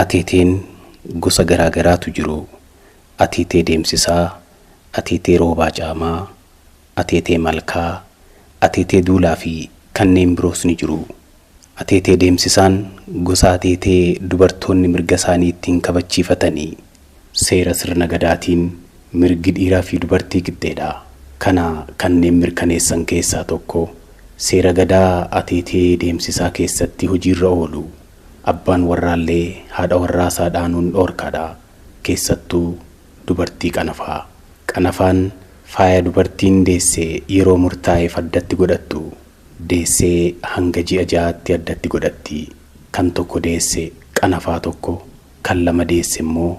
Atiitiin gosa garaa garaatu jiru. Atiitee deemsisaa, atiitee roobaa caamaa, atiitee malkaa, atiitee duulaa fi kanneen biroos ni jiru. Atiitee deemsisaan gosa atiitee dubartoonni mirga isaanii ittiin kabachiifatanii seera sirna gadaatiin mirgi dhiiraa fi dubartii qixxeedha. Kana kanneen mirkaneessan keessaa tokko seera gadaa atiitee deemsisaa keessatti hojiirra oolu abbaan warraallee haadha warraasaa dhaanuun dhoorkaadha. Keessattuu dubartii qanafaa. Qanafaan faaya dubartiin deessee yeroo murtaa'eef addatti godhattu. Deessee hanga ji'a 6tti addatti godhatti. Kan tokko deesse qanafaa tokko, kan lama deesse immoo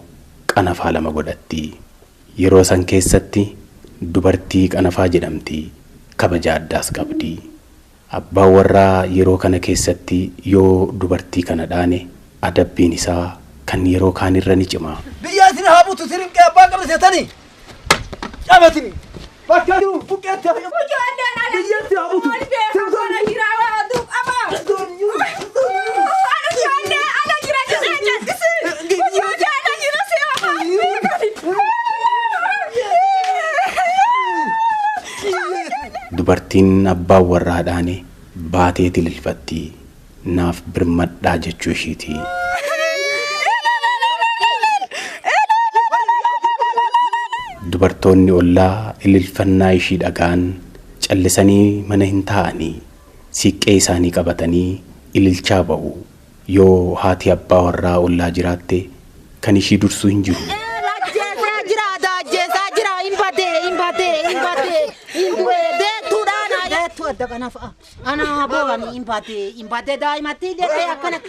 qanafaa 2 godhatti. Yeroo san keessatti dubartii qanafaa jedhamti. Kabaja addaas qabdi. Abbaan warraa yeroo kana keessatti yoo dubartii kana dhaane adabbiin isaa kan yeroo kaan irra ni cima. Biyyaatiin haabutu sirinqee abbaa qabateetanii cabatini bakka jiru buqqeetti hafe biyyatti haabutu simsoona jiraawa aduu qaba dubartiin abbaan warraa dhaane baatee tililfatti. Naaf birmadhaa jechuu ishiiti. Dubartoonni ollaa ililfannaa ishii dhagaan callisanii mana hin taa'anii siiqqee isaanii qabatanii ililchaa ba'u. Yoo haati abbaa warraa ollaa jiraatte kan ishii dursuu hin jiru. أنا أبغى إمباتي دائما تيجي أكنك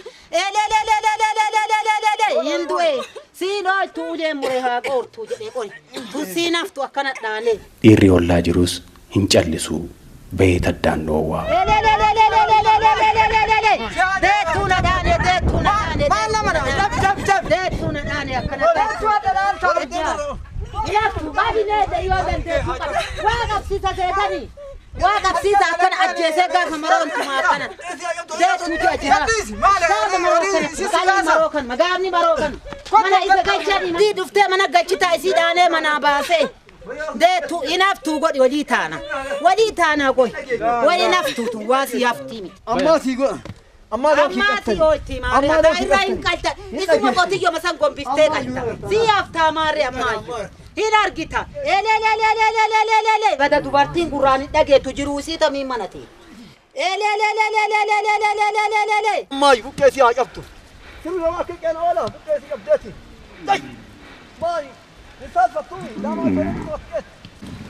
يندوي سينو تولي مريها قور تولي قول تسيناف تو أكنك داني dhiirri ollaa jirus hin callisu bahee taddaan dhoowwaa. واقف سيتا أكن أجهزة قاف مروان كما أكن ديت نجوا جها مروكن مقامني مروكن منا إذا قجني دي دفتة منا قجتا إسيدانة منا باسه ديتو ينفتو قد وليتانا قوي وينفتو تواسي يفتيمي أما تيجوا أما تيجي ما دايرين كالتا إسمه قطيو مثلا قم بفتة كالتا سيافتا ماري أماي هنا أرجيتها لا بدأ دوبارتين قراني دقيتو جروسي تميم مناتي لا ما يبغى كيسي عجبته شنو ما كيك أنا ولا كيسي عجبتي طيب ما نسال فتوي لا ما كيسي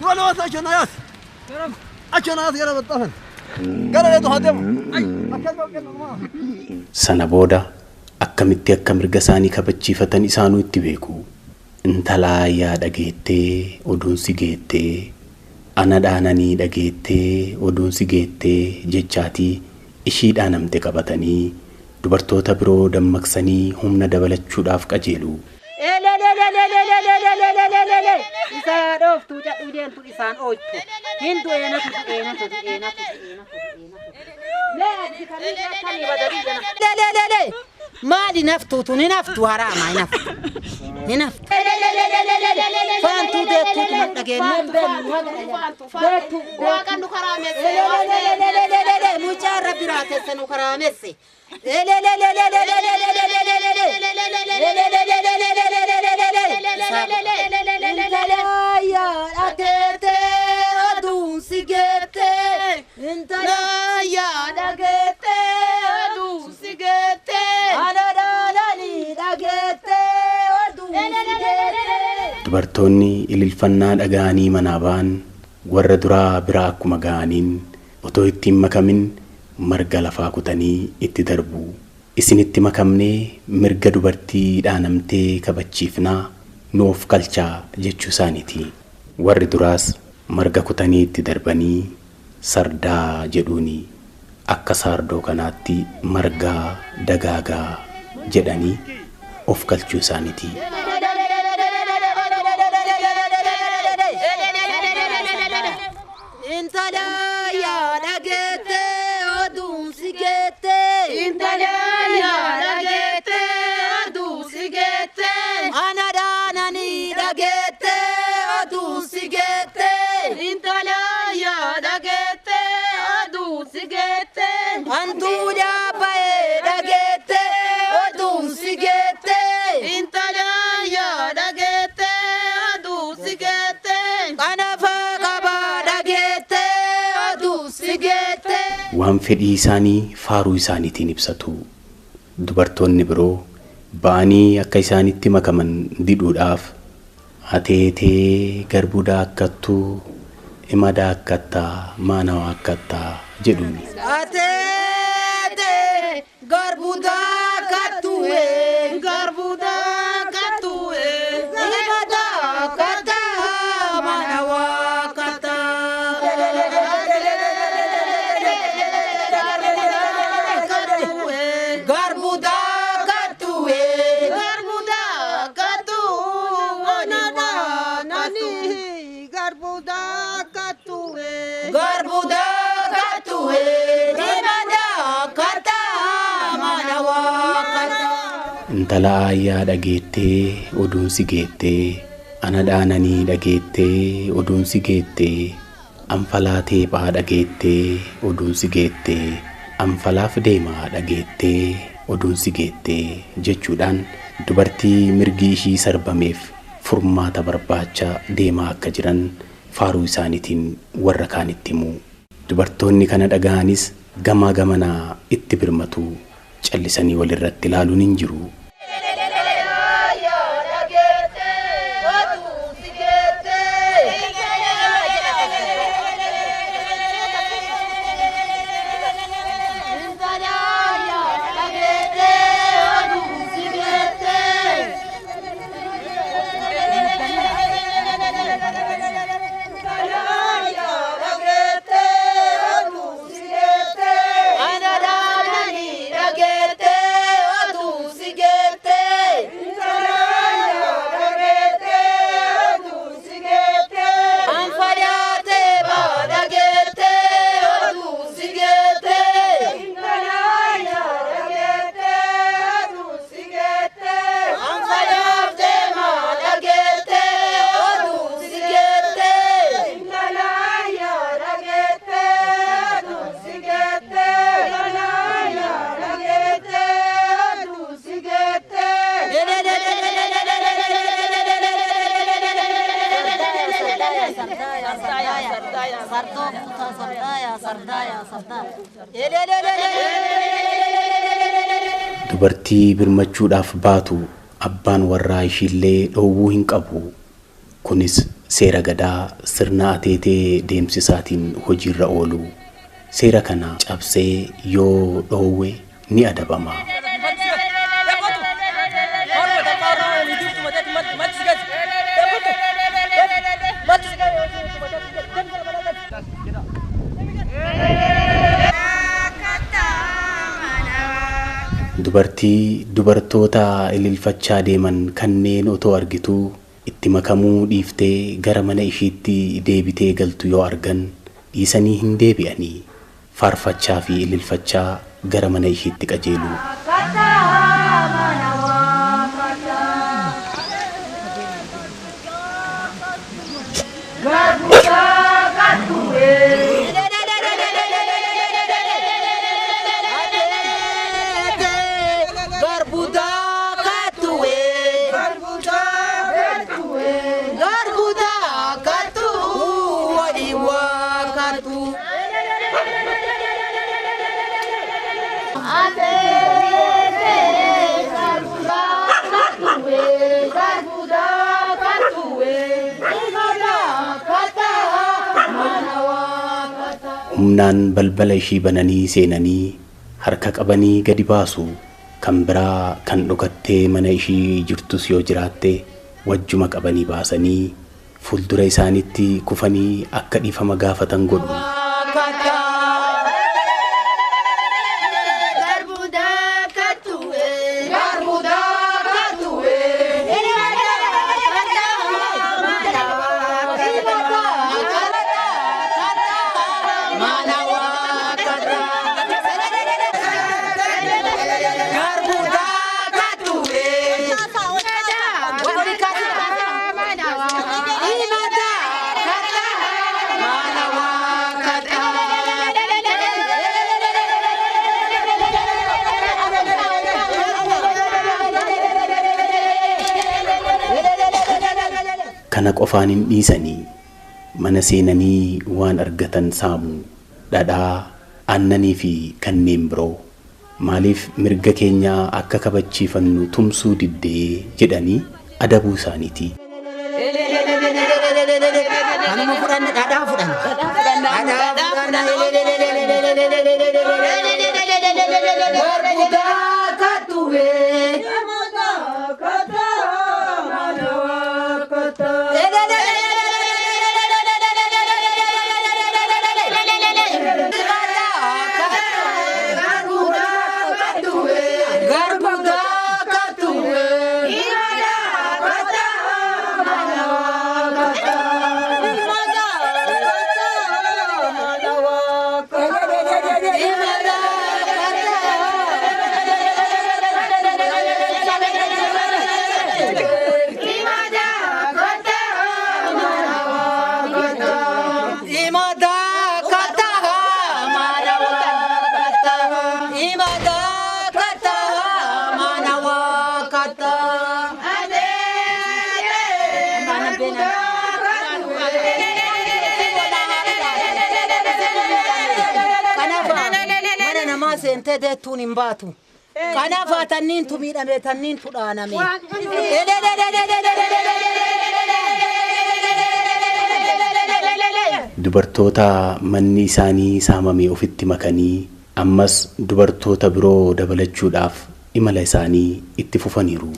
ولا عشان ناس عشان ناس يلا بتطهن قال يدو هدم Sana booda akkamitti akka mirga isaanii kabachiifatan isaanuu itti beeku. Intalaa yaa dhageettee oduun si geettee ana dhaananii dhageettee oduun si geettee jechaatii ishii dhaanamte qabatanii dubartoota biroo dammaqsanii humna dabalachuudhaaf qajeelu. Isa dhoftu jedhu isaan oolchu hindu eenatu maali naftuutu ni naftu haraama ni naftu faantu deettuutu madhageenyatu waaqan nu karaamesse mucaa rabbi raatesse nu karaamesse Dubartoonni ililfannaa dhaga'anii manaa ba'an warra duraa biraa akkuma ga'aniin otoo ittiin makamin marga lafaa kutanii itti darbu. Isinitti makamnee mirga dubartii dhaanamtee kabachiifnaa nuuf kalchaa jechuu isaaniiti. Warri duraas marga kutanii itti darbanii sardaa jedhuuni akka saardoo kanaatti margaa dagaagaa jedhanii of kalchuu isaaniiti. Antu jabae dagete odun sigete intalaya dagete odun sigete kanafa kaba dagete odun sigete. Waan fedhii isaanii faaruu isaaniitiin ibsatu. Dubartoonni biroo ba'anii akka isaanitti makaman didhuudhaaf ateetee garbuu daakkattuu ima daakkattaa maanawaa akkattaa jedhuuni. Ateetee garbuu daakkattuue garbuu daakkattuue ima daakkattaa maanawaa akkattaa. Intala ayyaa dhageettee oduun si geettee ana dhaananii dhageettee oduun si geettee anfalaa teephaa dhageettee oduun si geettee anfalaaf deemaa dhageettee oduun si geettee jechuudhaan dubartii mirgi ishii sarbameef furmaata barbaachaa deemaa akka jiran faaruu isaaniitiin warra kaanitti himu. Dubartoonni kana dhaga'anis gamaa gamanaa itti birmatu callisanii walirratti ilaaluun hin jiru. Dubartii birmachuudhaaf baatu abbaan warraa ishiillee dhoowwuu hin qabu. Kunis seera gadaa sirna ateetee deemsisaatiin hojiirra oolu. Seera kana cabsee yoo dhoowwe ni adabama. Dubartii dubartoota ililfachaa deeman kanneen otoo argituu itti makamuu dhiiftee gara mana ishiitti deebitee galtu yoo argan dhiisanii hin deebi'anii faarfachaa fi ililfachaa gara mana ishiitti qajeelu. Humnaan balbala ishii bananii seenanii harka qabanii gadi baasu. Kan biraa kan dhokattee mana ishii jirtus yoo jiraatte wajjuma qabanii baasanii fuuldura isaaniitti kufanii akka dhiifama gaafatan godhu. kana qofaan hin dhiisanii mana seenanii waan argatan saamu dhadhaa annanii fi kanneen biroo maaliif mirga keenya akka kabachiifannu tumsuu diddee jedhanii adabuu isaaniiti. Sente de tunin batu. Kana fatannin tu miidhame tannin tu dhaaname. Dubartoota manni isaanii saamame ofitti makanii ammas dubartoota biroo dabalachuudhaaf imala isaanii itti fufaniiru.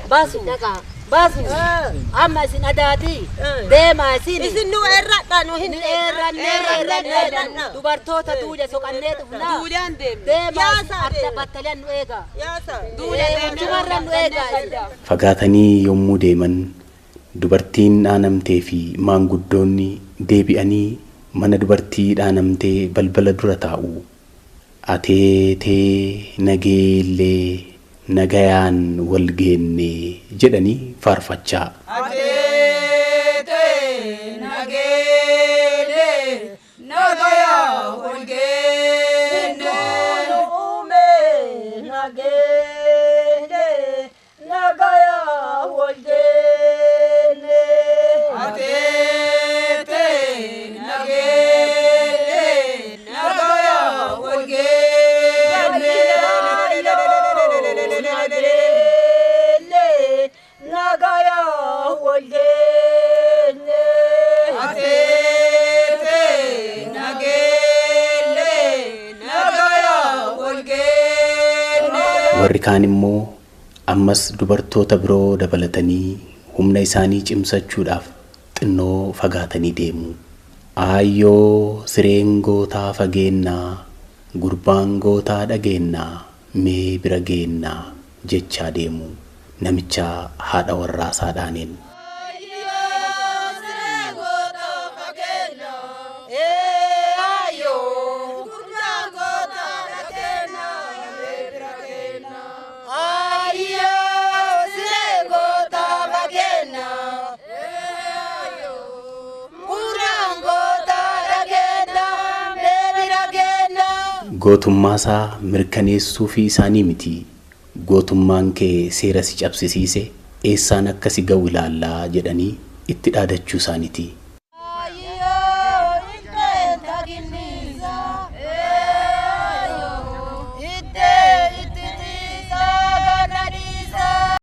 Basu, basu. Amma isin adaati. Deema isin. Isin nu erradha nu hin erranne. Dubartoota duuja soqannee dhufnaa. Duudaan deemne. Deema adda battaleen nu eega. Duumarra nu eega. Fagaatanii yommuu deeman dubartiin dhaanamtee fi maanguddoonni deebi'anii mana dubartii dhaanamtee balbala dura taa'u. Ateetee nageellee nagayaan wal geenne jedhanii faarfachaa. Ateetee nageellee nagayaan wal geenne. Uume nageellee nagayaan wal geenne. Ateetee nageellee nagayaan wal geenne. Warri kaan immoo ammas dubartoota biroo dabalatanii humna isaanii cimsachuudhaaf xinnoo fagaatanii deemu. Aayyoo sireen gootaa fageennaa gurbaan gootaa dhageennaa mee bira geennaa jechaa deemu namicha haadha warraasaa dhaaneen. Gootummaasaa mirkaneessuu fi isaanii miti. Gootummaan kee seera si cabsisiise eessaan akka si ga'u ilaallaa jedhanii itti dhaadachuu isaaniiti.